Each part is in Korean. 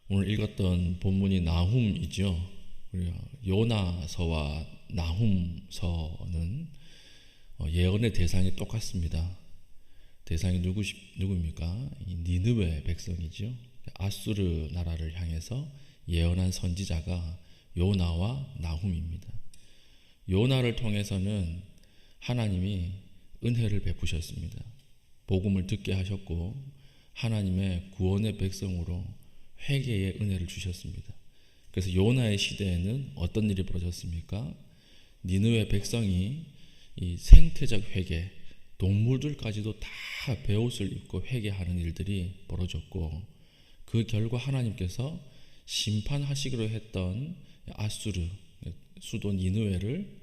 오늘 읽었던 본문이 나훔이죠. 요나서와 나훔서는 예언의 대상이 똑같습니다. 대상이 누구입니까? 이 니느웨 백성이죠. 아수르 나라를 향해서 예언한 선지자가 요나와 나훔입니다. 요나를 통해서는 하나님이 은혜를 베푸셨습니다. 복음을 듣게 하셨고 하나님의 구원의 백성으로 회개의 은혜를 주셨습니다. 그래서 요나의 시대에는 어떤 일이 벌어졌습니까? 니느웨 백성이 이 생태적 회개, 동물들까지도 다 베옷을 입고 회개하는 일들이 벌어졌고, 그 결과 하나님께서 심판하시기로 했던 아수르 수도 니느웨를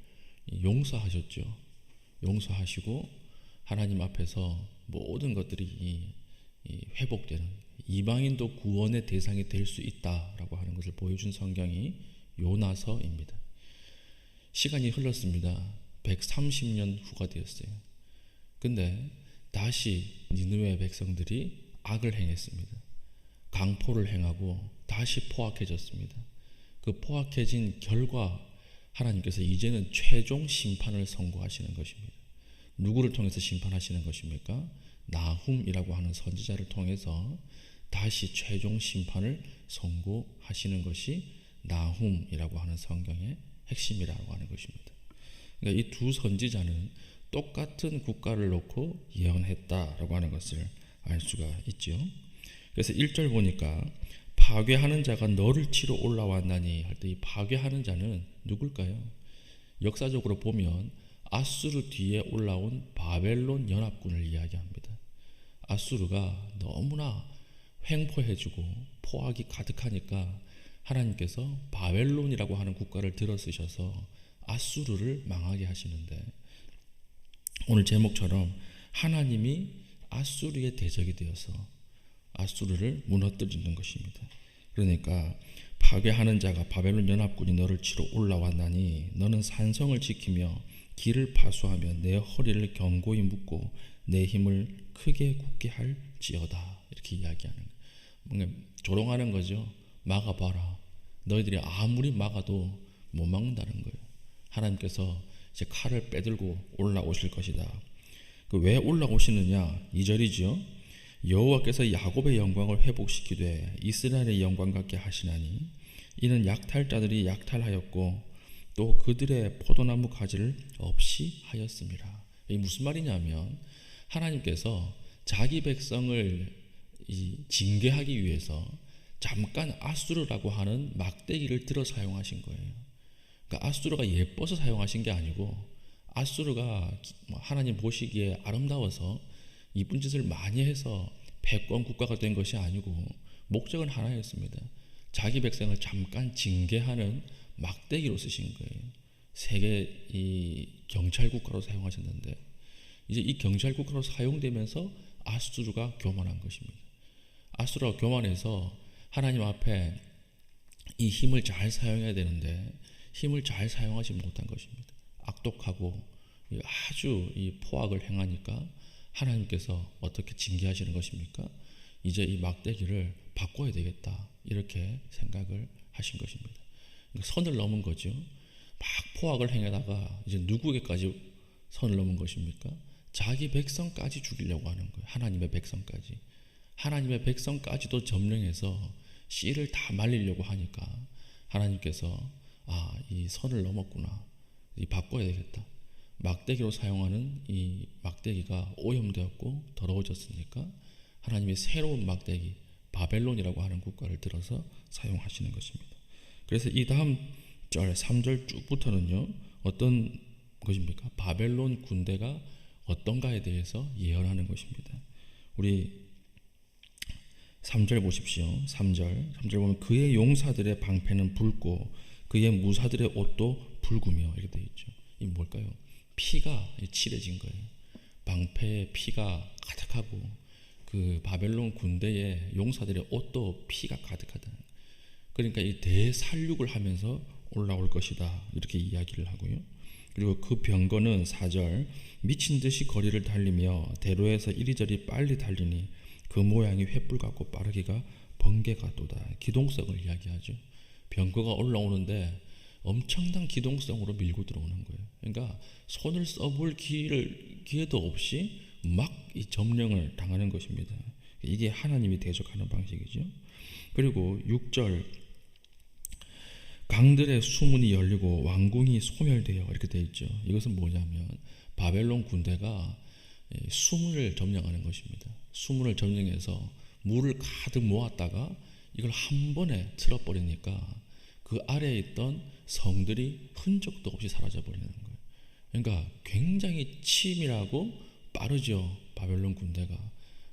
용서하셨죠. 용서하시고 하나님 앞에서 모든 것들이 회복되는, 이방인도 구원의 대상이 될 수 있다라고 하는 것을 보여준 성경이 요나서입니다. 시간이 흘렀습니다. 130년 후가 되었어요. 근데 다시 니느웨 백성들이 악을 행했습니다. 강포를 행하고 다시 포악해졌습니다. 그 포악해진 결과 하나님께서 이제는 최종 심판을 선고하시는 것입니다. 누구를 통해서 심판하시는 것입니까? 나훔이라고 하는 선지자를 통해서 다시 최종 심판을 선고하시는 것이 나훔이라고 하는 성경의 핵심이라고 하는 것입니다. 그러니까 이 두 선지자는 똑같은 국가를 놓고 예언했다라고 하는 것을 알 수가 있죠. 그래서 1절 보니까 파괴하는 자가 너를 치러 올라왔나니 할 때 이 파괴하는 자는 누굴까요? 역사적으로 보면 아수르 뒤에 올라온 바벨론 연합군을 이야기합니다. 아수르가 너무나 횡포해지고 포악이 가득하니까 하나님께서 바벨론이라고 하는 국가를 들어쓰셔서 아수르를 망하게 하시는데, 오늘 제목처럼 하나님이 아수르의 대적이 되어서 아수르를 무너뜨리는 것입니다. 그러니까 파괴하는 자가 바벨론 연합군이 너를 치러 올라왔나니 너는 산성을 지키며 길을 파수하며 내 허리를 견고히 묶고 내 힘을 크게 굳게 할지어다. 이렇게 이야기하는 거예요. 뭔가 조롱하는 거죠. 막아봐라. 너희들이 아무리 막아도 못 막는다는 거예요. 하나님께서 이제 칼을 빼들고 올라오실 것이다. 왜 올라오시느냐? 2절이죠. 여호와께서 야곱의 영광을 회복시키되 이스라엘의 영광 같게 하시나니 이는 약탈자들이 약탈하였고 또 그들의 포도나무 가지를 없이 하였습니다. 이게 무슨 말이냐면 하나님께서 자기 백성을 징계하기 위해서 잠깐 아수르라고 하는 막대기를 들어 사용하신 거예요. 그러니까 아수르가 예뻐서 사용하신 게 아니고 아수르가 하나님 보시기에 아름다워서 이쁜 짓을 많이 해서 패권 국가가 된 것이 아니고 목적은 하나였습니다. 자기 백성을 잠깐 징계하는 막대기로 쓰신 거예요. 세계 이 경찰 국가로 사용하셨는데 이제 이 경찰 국가로 사용되면서 아수르가 교만한 것입니다. 아수르가 교만해서 하나님 앞에 이 힘을 잘 사용해야 되는데 힘을 잘 사용하지 못한 것입니다. 악독하고 아주 이 포악을 행하니까 하나님께서 어떻게 징계하시는 것입니까? 이제 이 막대기를 바꿔야 되겠다, 이렇게 생각을 하신 것입니다. 그러니까 선을 넘은 거죠. 막 포악을 행하다가 이제 누구에게까지 선을 넘은 것입니까? 자기 백성까지 죽이려고 하는 거예요. 하나님의 백성까지. 하나님의 백성까지도 점령해서 씨를 다 말리려고 하니까 하나님께서 이 선을 넘었구나, 이 바꿔야 되겠다. 막대기로 사용하는 이 막대기가 오염되었고 더러워졌으니까 하나님이 새로운 막대기 바벨론이라고 하는 국가를 들어서 사용하시는 것입니다. 그래서 이 다음 절 3절 쭉부터는요 어떤 것입니까? 바벨론 군대가 어떤가에 대해서 예언하는 것입니다. 우리 3절 보십시오. 3절 보면 그의 용사들의 방패는 붉고 그의 무사들의 옷도 붉으며 이렇게 되어 있죠. 이 뭘까요? 피가 칠해진 거예요. 방패에 피가 가득하고 그 바벨론 군대의 용사들의 옷도 피가 가득하다. 그러니까 이 대살육을 하면서 올라올 것이다, 이렇게 이야기를 하고요. 그리고 그 병거는 4절 미친 듯이 거리를 달리며 대로에서 이리저리 빨리 달리니 그 모양이 횃불 같고 빠르기가 번개가 또다. 기동성을 이야기하죠. 병거가 올라오는데 엄청난 기동성으로 밀고 들어오는 거예요. 그러니까 손을 써볼 기회도 없이 막 이 점령을 당하는 것입니다. 이게 하나님이 대적하는 방식이죠. 그리고 6절, 강들의 수문이 열리고 왕궁이 소멸되어, 이렇게 되어 있죠. 이것은 뭐냐면 바벨론 군대가 수문을 점령하는 것입니다. 수문을 점령해서 물을 가득 모았다가 이걸 한 번에 틀어버리니까 그 아래에 있던 성들이 흔적도 없이 사라져 버리는 거예요. 그러니까 굉장히 치밀하고 빠르죠. 바벨론 군대가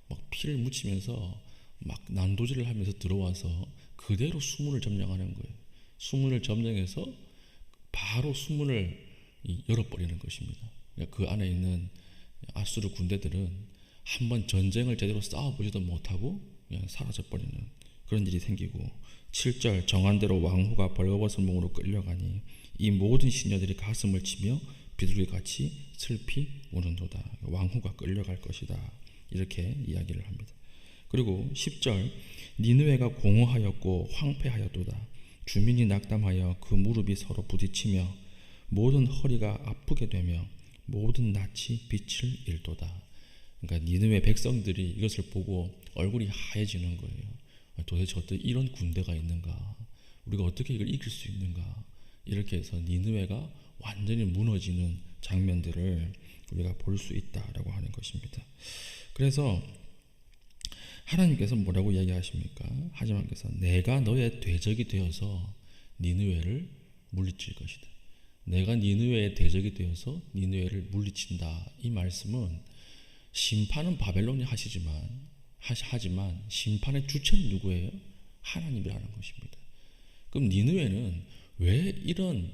막 피를 묻히면서 막 난도질을 하면서 들어와서 그대로 수문을 점령하는 거예요. 수문을 점령해서 바로 수문을 열어버리는 것입니다. 그러니까 그 안에 있는 아수르 군대들은 한번 전쟁을 제대로 싸워보지도 못하고 그냥 사라져버리는 그런 일이 생기고, 7절, 정한대로 왕후가 벌거벗은 몸으로 끌려가니 이 모든 시녀들이 가슴을 치며 비둘기같이 슬피 우는도다. 왕후가 끌려갈 것이다. 이렇게 이야기를 합니다. 그리고 10절, 니느웨가 공허하였고 황폐하였도다. 주민이 낙담하여 그 무릎이 서로 부딪히며 모든 허리가 아프게 되며 모든 낯이 빛을 잃도다. 그러니까 니느웨 백성들이 이것을 보고 얼굴이 하얘지는 거예요. 도대체 어떻게 이런 군대가 있는가? 우리가 어떻게 이걸 이길 수 있는가? 이렇게 해서 니느웨가 완전히 무너지는 장면들을 우리가 볼 수 있다라고 하는 것입니다. 그래서 하나님께서 뭐라고 이야기하십니까? 하나님께서 내가 너의 대적이 되어서 니느웨를 물리칠 것이다. 내가 니느웨의 대적이 되어서 니느웨를 물리친다. 이 말씀은 심판은 바벨론이 하지만 심판의 주체는 누구예요? 하나님이라는 것입니다. 그럼 니느웨는 왜 이런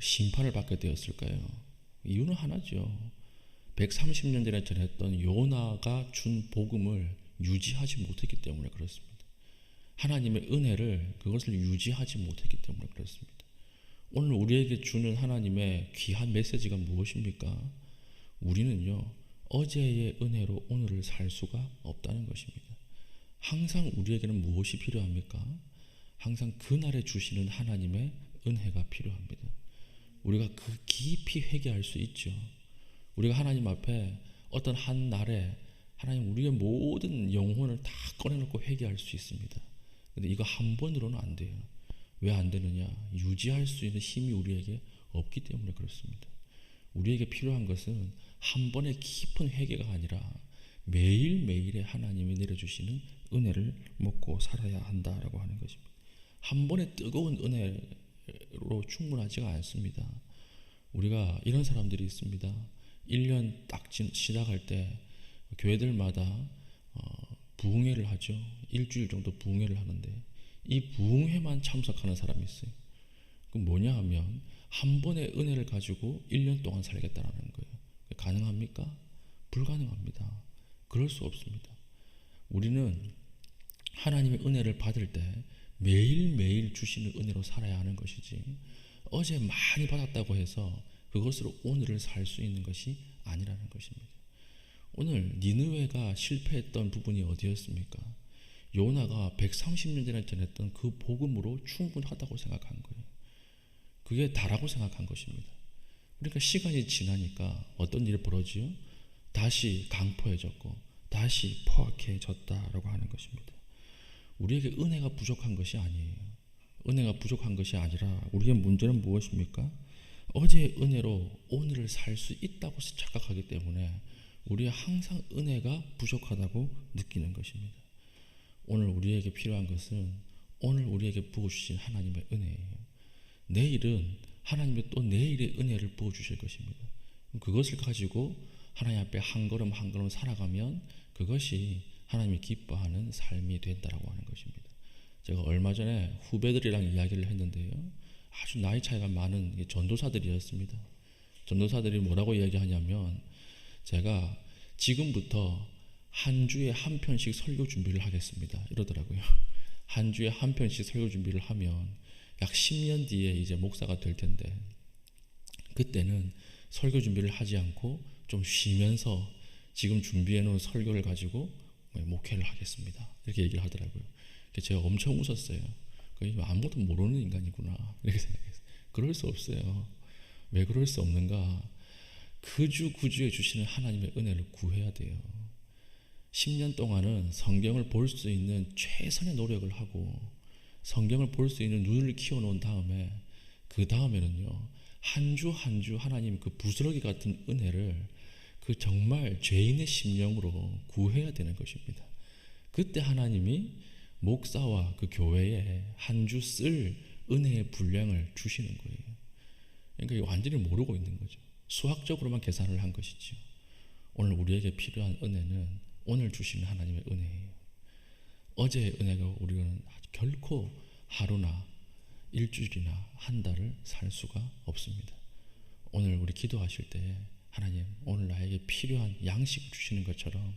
심판을 받게 되었을까요? 이유는 하나죠. 130년 전에 전했던 요나가 준 복음을 유지하지 못했기 때문에 그렇습니다. 하나님의 은혜를 그것을 유지하지 못했기 때문에 그렇습니다. 오늘 우리에게 주는 하나님의 귀한 메시지가 무엇입니까? 우리는요, 어제의 은혜로 오늘을 살 수가 없다는 것입니다. 항상 우리에게는 무엇이 필요합니까? 항상 그날에 주시는 하나님의 은혜가 필요합니다. 우리가 그 깊이 회개할 수 있죠. 우리가 하나님 앞에 어떤 한 날에 하나님 우리의 모든 영혼을 다 꺼내놓고 회개할 수 있습니다. 근데 이거 한 번으로는 안 돼요. 왜 안 되느냐? 유지할 수 있는 힘이 우리에게 없기 때문에 그렇습니다. 우리에게 필요한 것은 한 번의 깊은 회개가 아니라 매일매일의 하나님이 내려주시는 은혜를 먹고 살아야 한다라고 하는 것입니다. 한 번의 뜨거운 은혜로 충분하지가 않습니다. 우리가 이런 사람들이 있습니다. 1년 딱 시작할 때 교회들마다 부흥회를 하죠. 일주일 정도 부흥회를 하는데 이 부흥회만 참석하는 사람이 있어요. 그럼 뭐냐 하면 한 번의 은혜를 가지고 1년 동안 살겠다라는 거예요. 가능합니까? 불가능합니다. 그럴 수 없습니다. 우리는 하나님의 은혜를 받을 때 매일매일 주시는 은혜로 살아야 하는 것이지, 어제 많이 받았다고 해서 그것으로 오늘을 살 수 있는 것이 아니라는 것입니다. 오늘 니느웨가 실패했던 부분이 어디였습니까? 요나가 130년 전에 전했던 그 복음으로 충분하다고 생각한 거예요. 그게 다라고 생각한 것입니다. 그러니까 시간이 지나니까 어떤 일이 벌어지요? 다시 강포해졌고 다시 포악해졌다라고 하는 것입니다. 우리에게 은혜가 부족한 것이 아니에요. 은혜가 부족한 것이 아니라 우리의 문제는 무엇입니까? 어제의 은혜로 오늘을 살 수 있다고 착각하기 때문에 우리의 항상 은혜가 부족하다고 느끼는 것입니다. 오늘 우리에게 필요한 것은 오늘 우리에게 부어주신 하나님의 은혜예요. 내일은 하나님이 또 내일의 은혜를 부어주실 것입니다. 그것을 가지고 하나님 앞에 한 걸음 한 걸음 살아가면 그것이 하나님이 기뻐하는 삶이 된다라고 하는 것입니다. 제가 얼마 전에 후배들이랑 이야기를 했는데요, 아주 나이 차이가 많은 전도사들이었습니다. 전도사들이 뭐라고 이야기하냐면, 제가 지금부터 한 주에 한 편씩 설교 준비를 하겠습니다 이러더라고요. 한 주에 한 편씩 설교 준비를 하면 약 10년 뒤에 이제 목사가 될 텐데, 그때는 설교 준비를 하지 않고 좀 쉬면서 지금 준비해 놓은 설교를 가지고 목회를 하겠습니다 이렇게 얘기를 하더라고요. 제가 엄청 웃었어요. 거의 아무것도 모르는 인간이구나 이렇게 생각했어요. 그럴 수 없어요. 왜 그럴 수 없는가? 구주에 주시는 하나님의 은혜를 구해야 돼요. 10년 동안은 성경을 볼 수 있는 최선의 노력을 하고 성경을 볼 수 있는 눈을 키워놓은 다음에 그 다음에는요, 한 주 한 주 하나님 그 부스러기 같은 은혜를 그 정말 죄인의 심령으로 구해야 되는 것입니다. 그때 하나님이 목사와 그 교회에 한 주 쓸 은혜의 분량을 주시는 거예요. 그러니까 이거 완전히 모르고 있는 거죠. 수학적으로만 계산을 한 것이죠. 오늘 우리에게 필요한 은혜는 오늘 주시는 하나님의 은혜예요. 어제의 은혜가 우리는 결코 하루나 일주일이나 한 달을 살 수가 없습니다. 오늘 우리 기도하실 때 하나님 오늘 나에게 필요한 양식을 주시는 것처럼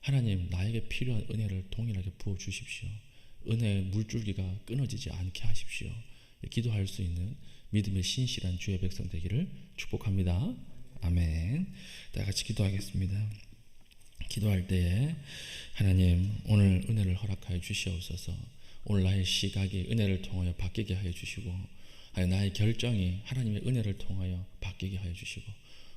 하나님 나에게 필요한 은혜를 동일하게 부어 주십시오. 은혜의 물줄기가 끊어지지 않게 하십시오. 기도할 수 있는 믿음의 신실한 주의 백성 되기를 축복합니다. 아멘. 다 같이 기도하겠습니다. 기도할 때에 하나님 오늘 은혜를 허락하여 주시옵소서. 오늘 나의 시각이 은혜를 통하여 바뀌게 하여 주시고 나의 결정이 하나님의 은혜를 통하여 바뀌게 하여 주시고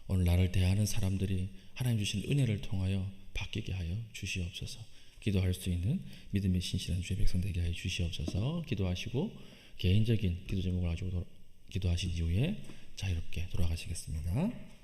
오늘 나를 대하는 사람들이 하나님 주신 은혜를 통하여 바뀌게 하여 주시옵소서. 기도할 수 있는 믿음의 신실한 주의 백성 되게 하여 주시옵소서. 기도하시고 개인적인 기도 제목을 가지고 기도하신 이후에 자유롭게 돌아가시겠습니다.